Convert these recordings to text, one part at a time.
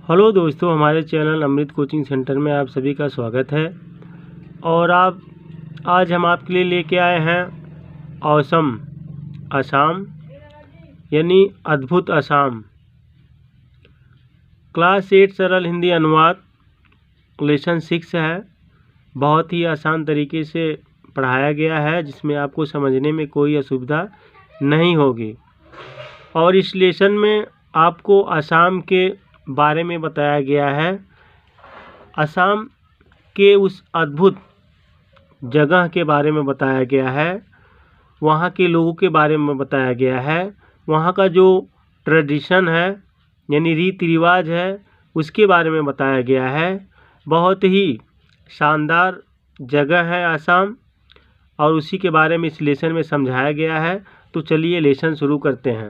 Hello दोस्तों, हमारे channel अमृत coaching centre में आप सभी का स्वागत है। और आज हम आपके लिए लेके आए हैं ऑसम असम यानी अद्भुत असम। क्लास 8 सरल हिंदी अनुवाद लेसन 6 है। बहुत ही आसान तरीके से पढ़ाया गया है, जिसमें आपको समझने में कोई असुविधा नहीं होगी। और इस लेसन में आपको असम के बारे में बताया गया है। असम के उस अद्भुत जगह के बारे में बताया गया है, वहाँ के लोगों के बारे में बताया गया है, वहाँ का जो ट्रेडिशन है यानी रीति रिवाज है उसके बारे में बताया गया है। बहुत ही शानदार जगह है असम, और उसी के बारे में इस लेसन में समझाया गया है। तो चलिए लेसन शुरू करते हैं।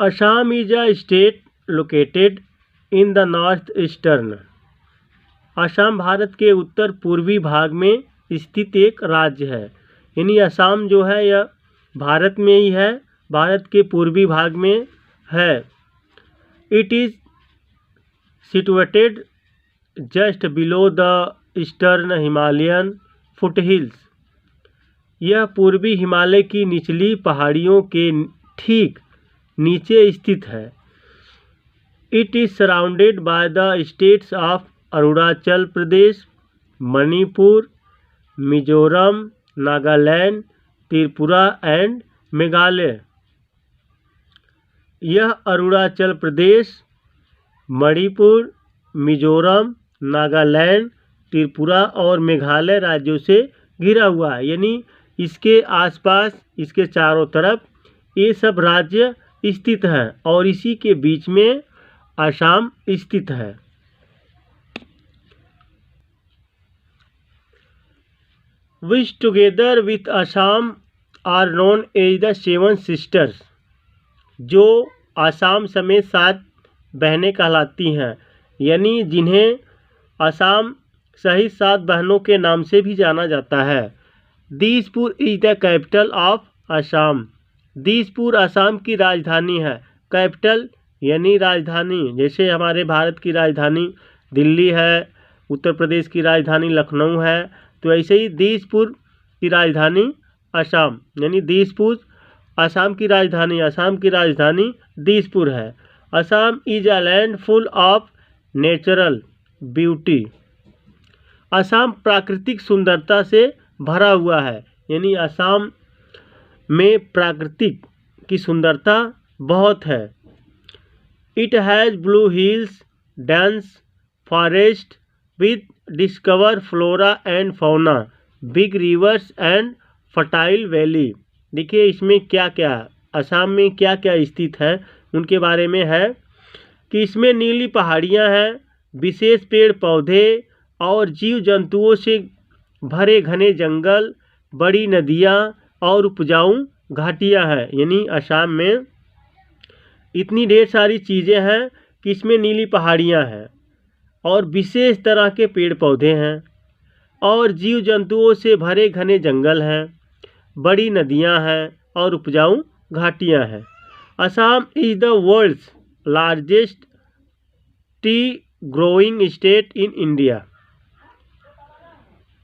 Assam is a state located in the north eastern। Assam Bharat के उत्तर पूर्वी भाग में स्थित एक राज्य है। यानी असम जो है यह भारत में ही है, भारत के पूर्वी भाग में है। It is situated just below the eastern Himalayan foothills. यह पूर्वी हिमालय की निचली पहाड़ियों के ठीक नीचे स्थित है। It is surrounded by the states of Arunachal Pradesh, Manipur, Mizoram, Nagaland, Tripura and Meghalaya. यह अरुणाचल प्रदेश, मणिपुर, मिजोरम, नागालैंड, त्रिपुरा और मेघालय राज्यों से घिरा हुआ है। यानी इसके आसपास, इसके चारों तरफ ये सब राज्य स्थित है, और इसी के बीच में असम स्थित है। Which together with Assam are known as the 7 sisters. जो असम समेत 7 बहनें कहलाती हैं, यानी जिन्हें असम सहित 7 बहनों के नाम से भी जाना जाता है। Dispur is the capital of Assam. Dispur Assam की राजधानी है। कैपिटल यानी राजधानी, जैसे हमारे भारत की राजधानी दिल्ली है, उत्तर प्रदेश की राजधानी लखनऊ है, तो ऐसे ही दिसपुर की राजधानी असम, यानी दिसपुर असम की राजधानी, असम की राजधानी दिसपुर है। Assam is a land full of natural beauty. Assam प्राकृतिक सुंदरता से भरा हुआ है। यानी असम में प्राकृतिक की सुंदरता बहुत है। It has blue hills, dense forest with discover flora and fauna, big reverse and fertile valley. देखिए इसमें क्या क्या, असम में क्या क्या स्थित है उनके बारे में है कि इसमें नीली पहाड़ियाँ हैं, विशेष पेड़ पौधे और जीव जंतुओं से भरे घने जंगल, बड़ी नदियाँ और उपजाऊ घाटियाँ हैं। यानी असम में इतनी ढेर सारी चीज़ें हैं कि इसमें नीली पहाड़ियाँ हैं और विशेष तरह के पेड़ पौधे हैं और जीव जंतुओं से भरे घने जंगल हैं, बड़ी नदियाँ हैं और उपजाऊ घाटियाँ हैं। Assam is the world's largest tea growing state in India.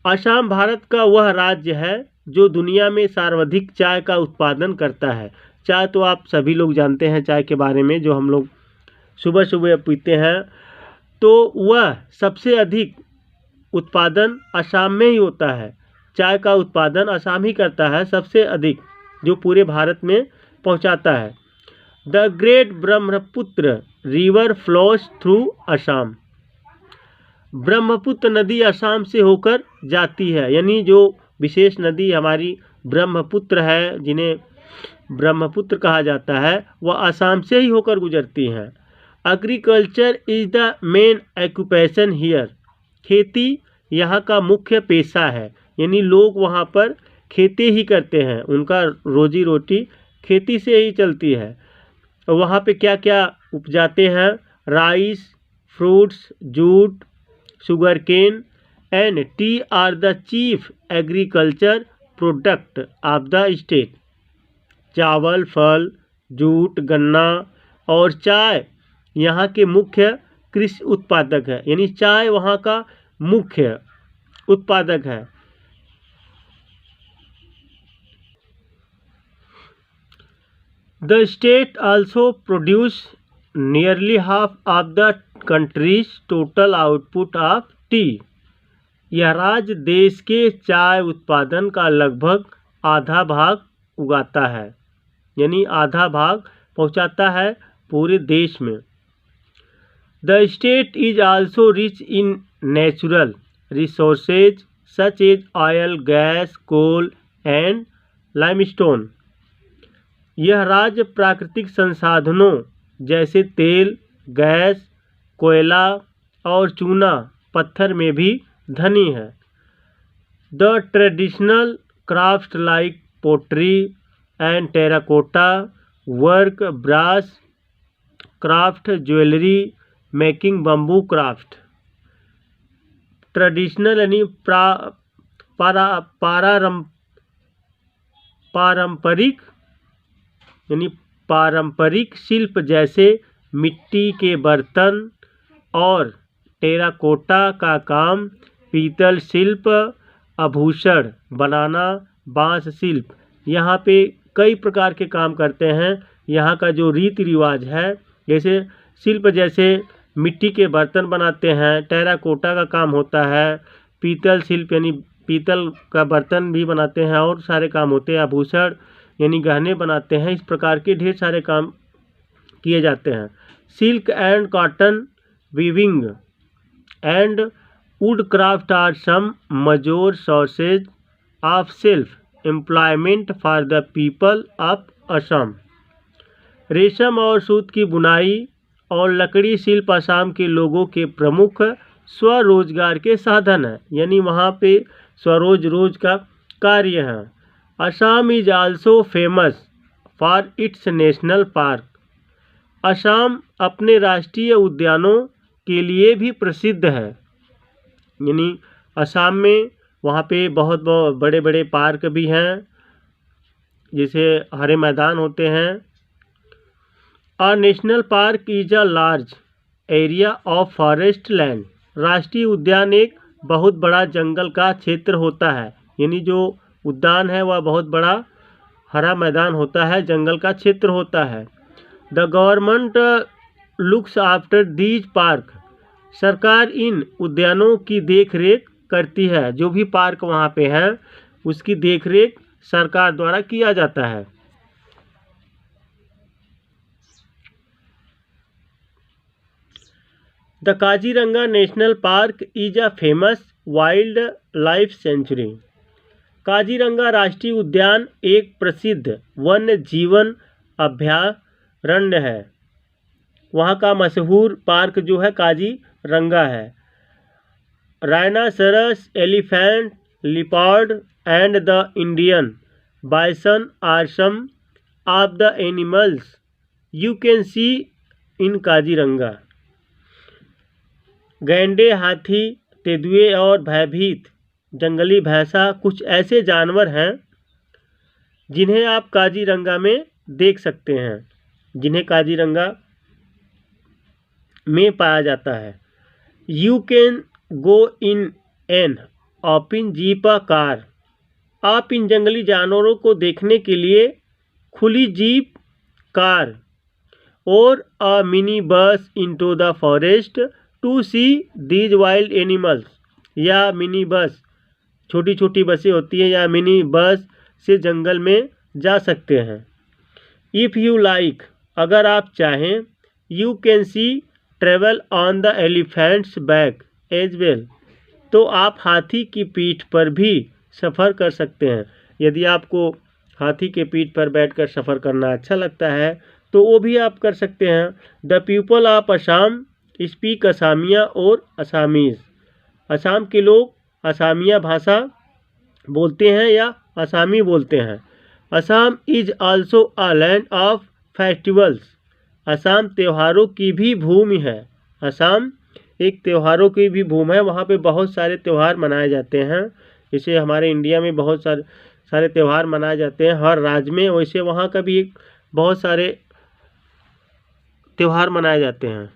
Assam भारत का वह राज्य है जो दुनिया में सर्वाधिक चाय का उत्पादन करता है। चाय तो आप सभी लोग जानते हैं, चाय के बारे में जो हम लोग सुबह सुबह पीते हैं, तो वह सबसे अधिक उत्पादन असम में ही होता है। चाय का उत्पादन असम ही करता है सबसे अधिक, जो पूरे भारत में पहुंचाता है। The great Brahmaputra river flows through Assam. Brahmaputra नदी असम से होकर जाती है। यानी जो विशेष नदी हमारी ब्रह्मपुत्र है, जिन्हें ब्रह्मपुत्र कहा जाता है, वह असम से ही होकर गुजरती हैं। Agriculture is the main occupation here. खेती यहाँ का मुख्य पेशा है। यानी लोग वहाँ पर खेती ही करते हैं, उनका रोजी रोटी खेती से ही चलती है। वहाँ पे क्या क्या उपजाते हैं? Rice, fruits, jute, sugar cane and tea are the chief agriculture product of the state. चावल, फल, जूट, गन्ना, और चाय यहाँ के मुख्य कृषि उत्पादक है, यानी चाय वहाँ का मुख्य उत्पादक है। The state also produce nearly half of the country's total output of tea. यह राज्य देश के चाय उत्पादन का लगभग आधा भाग उगाता है, यानी आधा भाग पहुंचाता है पूरे देश में। The state is also rich in natural resources such as oil, gas, coal and limestone. यह राज्य प्राकृतिक संसाधनों जैसे तेल, गैस, कोयला और चूना पत्थर में भी धनी है। The traditional crafts like pottery and terracotta work, brass craft, jewelry making, bamboo craft. Traditional यानी पारंपरिक शिल्प जैसे मिट्टी के बर्तन और टेराकोटा का काम, पीतल शिल्प, आभूषण बनाना, बांस शिल्प, यहाँ पे कई प्रकार के काम करते हैं। यहाँ का जो रीति रिवाज है, जैसे शिल्प जैसे मिट्टी के बर्तन बनाते हैं, टेराकोटा का काम होता है, पीतल शिल्प यानी पीतल का बर्तन भी बनाते हैं और सारे काम होते हैं, आभूषण यानी गहने बनाते हैं। इस प्रकार के ढेर सारे काम किए जाते हैं। Silk and cotton weaving and wood craft are some major sources of self employment for the people of Assam. रेशम और सूत की बुनाई और लकड़ी शिल्प असम के लोगों के प्रमुख स्वरोजगार के साधन हैं, यानी वहाँ पे स्वरोजगार का कार्य है। Assam is also famous for its national park. Assam अपने राष्ट्रीय उद्यानों के लिए भी प्रसिद्ध है, यानी असम में वहाँ पे बहुत बड़े बड़े पार्क भी हैं, जैसे हरे मैदान होते हैं। A national park is a large area of forest land. राष्ट्रीय उद्यान एक बहुत बड़ा जंगल का क्षेत्र होता है, यानी जो उद्यान है वह बहुत बड़ा हरा मैदान होता है, जंगल का क्षेत्र होता है। The government looks after these park. सरकार इन उद्यानों की देखरेख करती है, जो भी पार्क वहाँ पे हैं उसकी देखरेख सरकार द्वारा किया जाता है। The Kaziranga national park is a famous wild life sanctuary. Kaziranga राष्ट्रीय उद्यान एक प्रसिद्ध वन्य जीवन अभयारण्य है। वहाँ का मशहूर पार्क जो है काजीरंगा है। Rhinoceros, elephant, leopard and the Indian bison are some of the animals you can see in Kaziranga. गैंडे, हाथी, तेंदुए और भयभीत जंगली भैंसा कुछ ऐसे जानवर हैं जिन्हें आप काजीरंगा में देख सकते हैं, जिन्हें काजीरंगा में पाया जाता है। You can go in an open jeep car. आप इन जंगली जानवरों को देखने के लिए खुली जीप, कार और a mini bus into the forest to see these wild animals. या मिनी बस, छोटी छोटी बसें होती हैं, या मिनी बस से जंगल में जा सकते हैं। इफ़ यू लाइक, अगर आप चाहें, you can see travel on the elephant's back as well. तो आप हाथी की पीठ पर भी सफ़र कर सकते हैं। यदि आपको हाथी के पीठ पर बैठकर सफ़र करना अच्छा लगता है तो वो भी आप कर सकते हैं। The people of Assam speak Asamiya और असामीज़। असम के लोग असमिया भाषा बोलते हैं या असमी बोलते हैं। Assam is also a land of festivals. Assam त्योहारों की भी भूमि है। असम एक त्योहारों की भी भूमि है, वहाँ पे बहुत सारे त्यौहार मनाए जाते हैं। जैसे हमारे इंडिया में बहुत सारे त्यौहार मनाए जाते हैं हर राज्य में, वैसे वहाँ का भी एक बहुत सारे त्यौहार मनाए जाते हैं।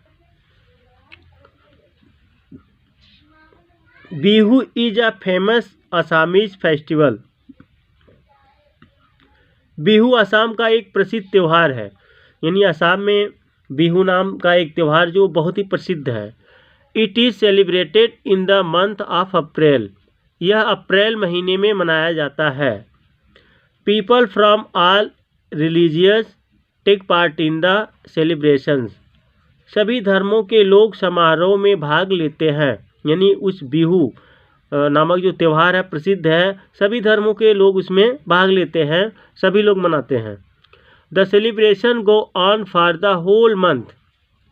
Bihu is a famous Assamese festival. Bihu Assam का एक प्रसिद्ध त्यौहार है, यानी असम में बिहू नाम का एक त्यौहार जो बहुत ही प्रसिद्ध है। It is celebrated in the month of April. यह अप्रैल महीने में मनाया जाता है। People from all religious take part in the celebrations. सभी धर्मों के लोग समारोह में भाग लेते हैं, यानी उस बिहू नामक जो त्यौहार है प्रसिद्ध है, सभी धर्मों के लोग उसमें भाग लेते हैं, सभी लोग मनाते हैं। The celebration go on for the whole month.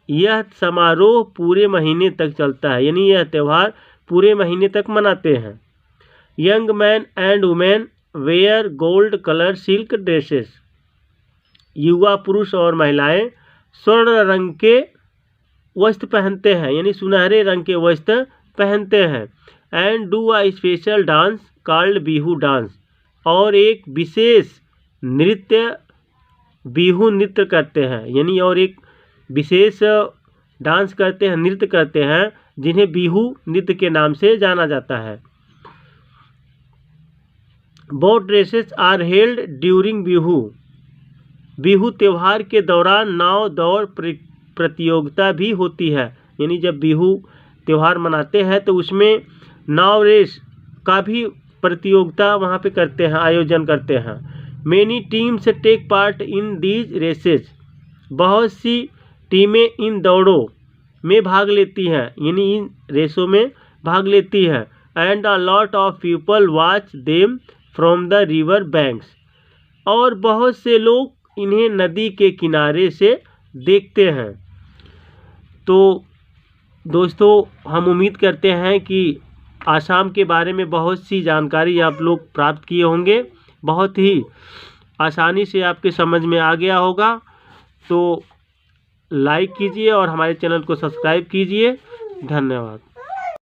यह समारोह पूरे महीने तक चलता है, यानी यह त्यौहार पूरे महीने तक मनाते हैं। Young man and women wear gold colour silk dresses. युवा पुरुष और महिलाएं स्वर्ण रंग के वस्त्र पहनते हैं, यानी सुनहरे रंग के वस्त्र पहनते हैं। And do a special dance called Bihu dance. और एक विशेष नृत्य बिहू नृत्य करते हैं, यानी और एक विशेष डांस करते हैं, नृत्य करते हैं, जिन्हें बिहू नृत्य के नाम से जाना जाता है। Boat races are held during Bihu. Bihu त्यौहार के दौरान नाव दौड़ प्रतियोगिता भी होती है, यानी जब बिहू त्यौहार मनाते हैं तो उसमें नाव रेस का भी प्रतियोगिता वहाँ पे करते हैं, आयोजन करते हैं। Many teams take part in these races. बहुत सी टीमें इन दौड़ों में भाग लेती हैं, यानी इन रेसों में भाग लेती हैं। And a lot of people watch them from the river banks. और बहुत से लोग इन्हें नदी के किनारे से देखते हैं। तो दोस्तों, हम उम्मीद करते हैं कि आसाम के बारे में बहुत सी जानकारी आप लोग प्राप्त किए होंगे, बहुत ही आसानी से आपके समझ में आ गया होगा। तो लाइक कीजिए और हमारे चैनल को सब्सक्राइब कीजिए। धन्यवाद।